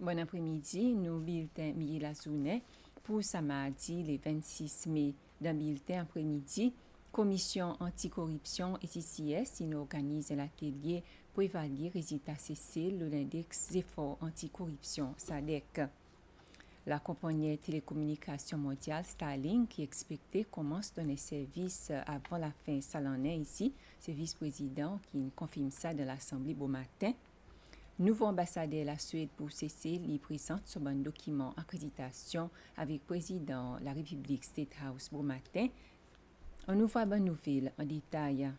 Bon après-midi, nous bulletin Miguel Zounet pour ce mardi, le 26 mai. Dans le bulletin après-midi, Commission anticorruption et CCS organise l'atelier pour évaluer les résultats cessés de l'index d'efforts anticorruption SADEC. La compagnie télécommunication mondiale Starlink qui expectait commence à donner service avant la fin de l'année ici. C'est le vice-président qui confirme ça de l'Assemblée beau matin. Nouveau ambassadeur de la Suède pour cesser les présente sur un document accréditation avec le président de la République State House beau matin. On nous voit bonne nouvelle en détail.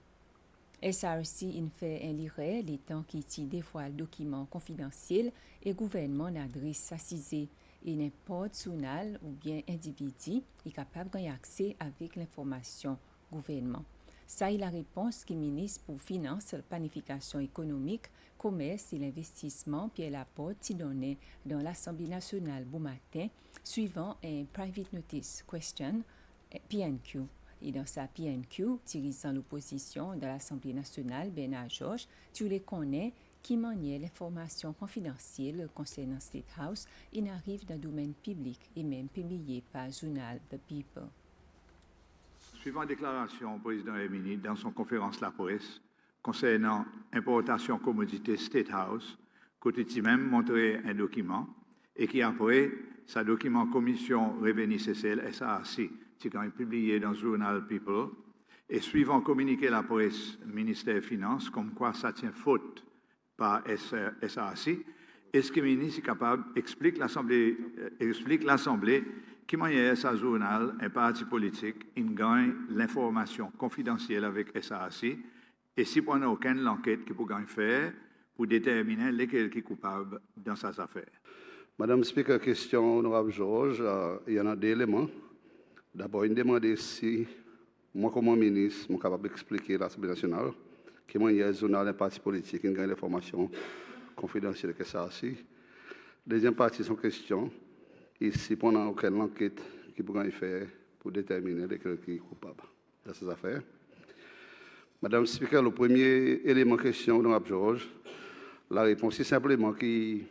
SRC in fait un lire les temps qui dévoile le document confidentiel et gouvernement n'adresse assisé et n'importe journal ou bien individu est capable d'avoir accès avec l'information gouvernement. Ça est la réponse que le ministre pour Finances, Planification économique, Commerce et l'Investissement, Pierre Laporte, y donnait dans l'Assemblée nationale bon matin, suivant un Private Notice Question, PNQ. Et dans sa PNQ, dirigeant l'opposition de l'Assemblée nationale, Bernard Georges, tu les connais, qui maniait l'information confidentielle concernant State House, il arrive dans le domaine public et même publié par le journal The People. Suivant déclaration du président Emini dans son conférence La Presse concernant importation commodité State House, côté même montré un document et qui après, sa document commission revenu CCL SAC, qui est publié dans le journal People, et suivant communiqué La Presse, ministère des Finances, comme quoi ça tient faute par SAC, est-ce que le ministre est capable d'expliquer l'Assemblée qui manière sa journal, un parti politique, il gagne l'information confidentielle avec SAC et si on n'a aucune enquête qui peut faire pour déterminer lequel qui est coupable dans sa affaire. Madame le Speaker, question honorable Georges, il y en a deux éléments. D'abord, il demande si moi, comme ministre, je suis capable d'expliquer à l'Assemblée nationale qui manière le journal, un parti politique, il gagne l'information confidentielle avec SAC. Deuxième partie, son question. Ici, pendant aucune enquête qui pourrait faire pour déterminer lequel qui est coupable dans ces affaires. Madame le Speaker, le premier élément question, honorable Georges, la réponse est simplement qu'il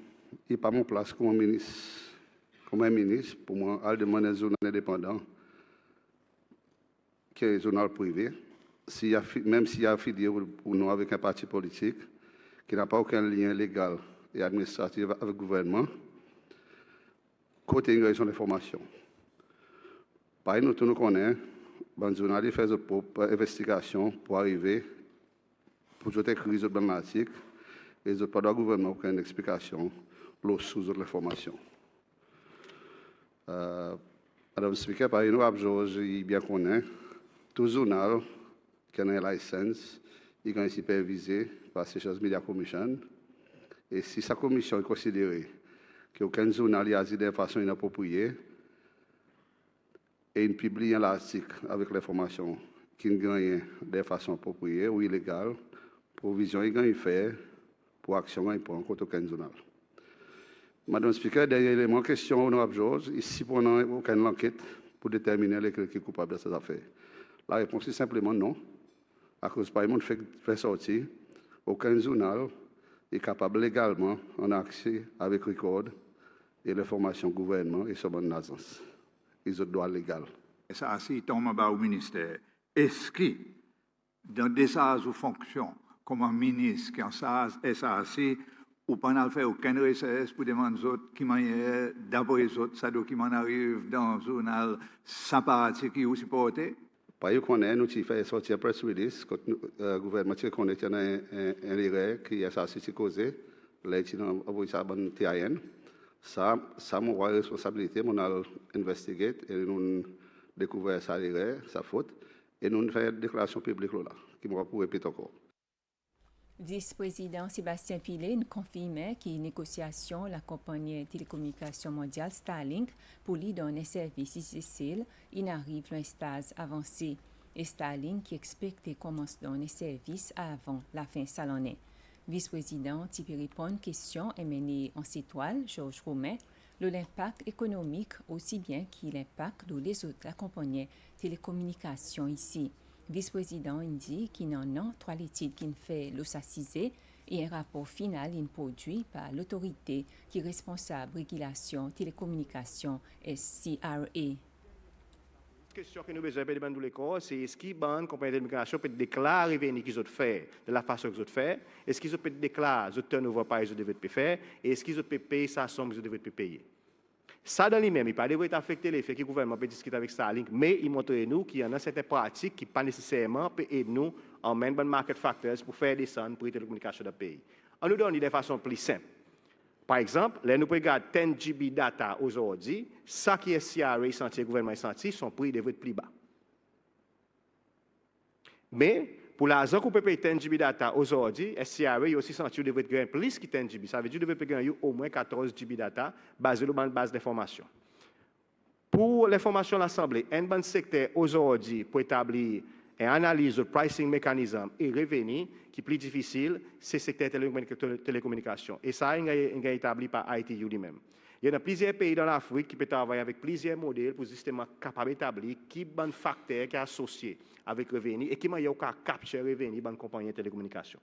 n'est pas mon place comme un ministre, pour moi, à demander un journal indépendant qui est un journal privé, même s'il y a affilié pour nous avec un parti politique qui n'a pas aucun lien légal et administratif avec le gouvernement, côté ingression d'information. Par nous, tout nous connaissons, les journalistes font leur propre investigation pour arriver, pour écrire les autres articles, et les autres pas de gouvernement aucune explication sous l'information. Madame le Speaker, par nous, Georges, il bien connaît, tout journal qui a une licence, il est supervisé par la Seychelles Media Commission, et si sa commission est considérée qu'aucun journal a dit de façon inappropriée et il publie un article avec l'information qu'il gagne de façon appropriée ou illégale, provision il gagne faire pour action il prend contre aucun journal. Madame le Speaker, dernier élément, question honorable Georges, ici pendant aucune enquête pour déterminer lequel qui est coupable de cette affaire. La réponse est simplement non, à cause par exemple fait sortir aucun journal est capable légalement en accès avec record et l'information gouvernement et sur bonne agence. Ils ont droit légal. Ça, si tombe en bas au ministère, est-ce que, dans des fonctions, comme un ministre qui en SAC, ou pas n'a fait aucune recherche pour demander aux autres qui manière d'abord les autres, ça document arrive dans un journal sans parti qui est aussi porté? Par exemple, nous avons fait sortir un press release, le gouvernement qui connaît un erreur qui est SAC causé, là, il a envoyé ça à TIN. Ça, mon responsabilité, mon a investigué et nous découvert sa erreur, sa faute, et nous avons fait une déclaration publique là, qui m'a pour répéter encore. Vice-président Sébastien Pillet confirmait qu'il y a une négociation la compagnie télécommunication mondiale Starlink pour lui donner service ici, il arrive à un stade avancé. Et Starlink qui expecte commence à donner service avant la fin de l'année. Vice-président Tipi répond question émenée en citoile, Georges Romain, l'impact économique aussi bien que l'impact de les autres compagnies télécommunications ici. Vice-président dit qu'il n'en a trois études qui fait l'OSACISé et un rapport final produit par l'autorité qui est responsable de régulation télécommunications SCRA. La question que nous avons besoin de l'école, c'est est-ce que la compagnie de télécommunications peut déclarer les revenus qu'ils ont fait de la façon qu'ils ont fait, est-ce qu'ils peuvent déclarer le turnover par qu'ils devaient faire, et est-ce qu'ils peuvent payer sa somme qu'ils devaient payer. Ça, dans lui-même, il ne devrait pas affecter l'effet que le gouvernement peut discuter avec Starlink, mais il montre nous qu'il y en a certaines pratiques qui ne pas nécessairement peuvent aider nous en mettre des market factors pour faire descendre pour les télécommunications du pays. On nous donne de façon plus simple. Par exemple, là, nous regardons 10 GB data aujourd'hui, ça qui est SCRA senti, le gouvernement senti, son prix devrait être plus bas. Mais, pour l'argent qu'on peut payer 10 GB data aujourd'hui, SCRA a aussi senti qu'il devrait gagner plus que 10 GB. Ça veut dire qu'il devrait gagner au moins 14 GB data basé sur une base d'information. Pour l'information de l'Assemblée, un bon secteur aujourd'hui pour établir une analyse du pricing mécanisme et revenu qui est plus difficile, c'est le secteur de télécommunications. Et ça, il est établi par ITU lui-même. Il y a plusieurs pays dans l'Afrique qui peuvent travailler avec plusieurs modèles pour justement capable d'établir qui bon facteur qui est associé avec revenu et qui m'a capturer revenu dans une compagnie de télécommunications.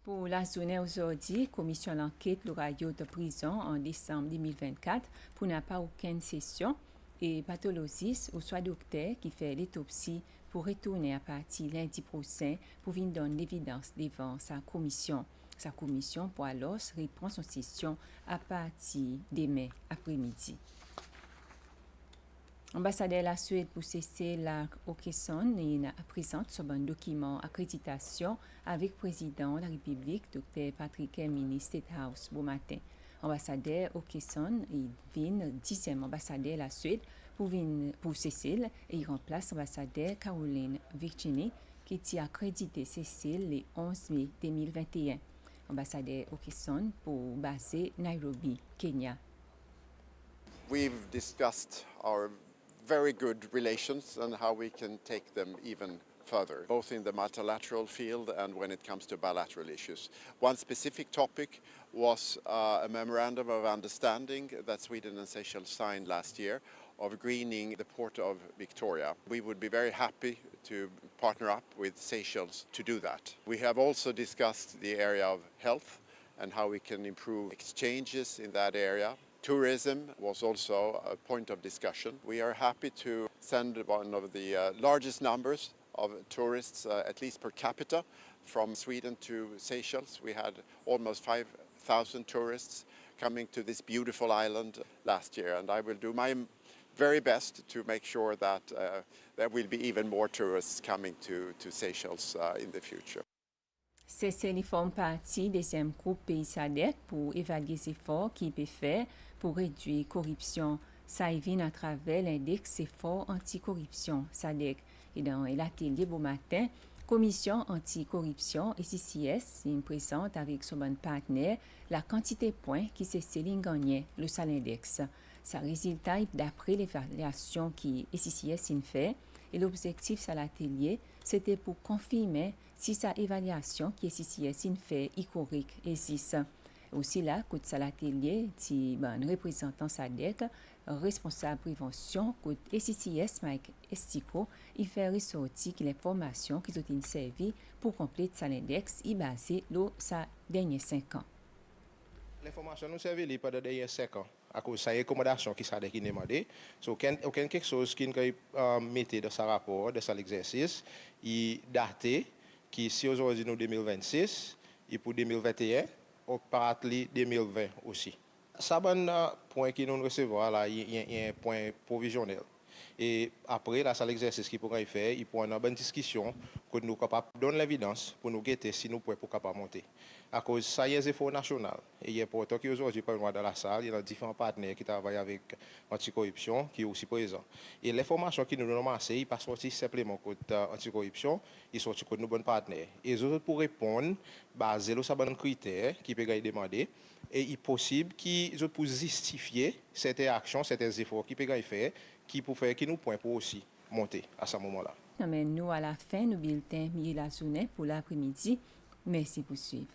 Pour la journée aujourd'hui, la commission d'enquête l'aura de prison en décembre 2024 pour n'a pas aucune session et pathologiste ou soit docteur qui fait l'autopsie pour retourner à partir lundi prochain pour venir donner l'évidence devant sa commission. Sa commission pour alors répondre aux sessions à partir demain après-midi. L'ambassadeur de la Suède pour cesser la Åkesson présente sur un document accréditation avec le président de la République, Dr. Patrick Herminy, State House, bon matin. L'ambassadeur Åkesson vient 10e ambassadeur de la Suède pour Cécile et il remplace l'ambassadeur Caroline Virginie qui était accrédité Cécile le 11 mai 2021. Ambassadeur Åkesson pour baser Nairobi, Kenya. We've discussed our very good relations and how we can take them even further, both in the multilateral field and when it comes to bilateral issues. One specific topic was a memorandum of understanding that Sweden and Seychelles signed last year of greening the port of Victoria. We would be very happy to partner up with Seychelles to do that. We have also discussed the area of health and how we can improve exchanges in that area. Tourism was also a point of discussion. We are happy to send one of the largest numbers of tourists, at least per capita, from Sweden to Seychelles. We had almost 5,000 tourists coming to this beautiful island last year, and I will do my very best to make sure that there will be even more tourists coming to Seychelles in the future. Cécile forme partie du deuxième groupe pays SADC pour évaluer les efforts qui peuvent faire pour réduire la corruption. Ça vient à travers l'index efforts anti-corruption SADC. Et dans l'atelier beau matin, Commission anti-corruption et CCS présente avec son bon partenaire la quantité de points qui Cécile gagnait le SAL index. Ça résultat d'après l'évaluation qui CCS fait et l'objectif de l'atelier c'était pour confirmer si sa évaluation qui CCS fait est correcte et si ça. Aussi là, côté de l'atelier, si représentant SADC, responsable prévention, côté CCS Mike Estico, il fait ressortir que l'information qui ont servi pour compléter l'index est basée sur sa dernière 5 ans. L'information nous servi pendant les derniers 5 ans. À cause de sa recommandation qui s'est demandé. Donc, quelque chose qui nous mettait dans ce rapport, dans cet exercice, il daté qui si aujourd'hui nous 2026 et pour 2021, ou par 2020 aussi. Ça un point qui nous recevons là, il y a un point provisionnel. Et après, là, c'est l'exercice qui pourrait faire, il pourra avoir une bonne discussion que nous sommes capables de donner l'évidence pour nous guetter si nous pouvons capable monter. À cause de ça, il y a des efforts nationaux. Et il y a pourtant qu'aujourd'hui, dans la salle, il y a différents partenaires qui travaillent avec l'anticorruption qui est aussi présent. Et l'information qui nous donne, il ne passe pas simplement côté anticorruption, ils sont côté nos bons partenaires. Et les autres pour répondre, basé sur certains critères qui peuvent être demandés, et il est possible qu'ils puissent justifier certaines actions, certains efforts qui peuvent être faits, qui pour faire qui nous point pour aussi monter à ce moment-là. Nous à la fin, nous bulletins la journée pour l'après-midi. Merci pour suivre.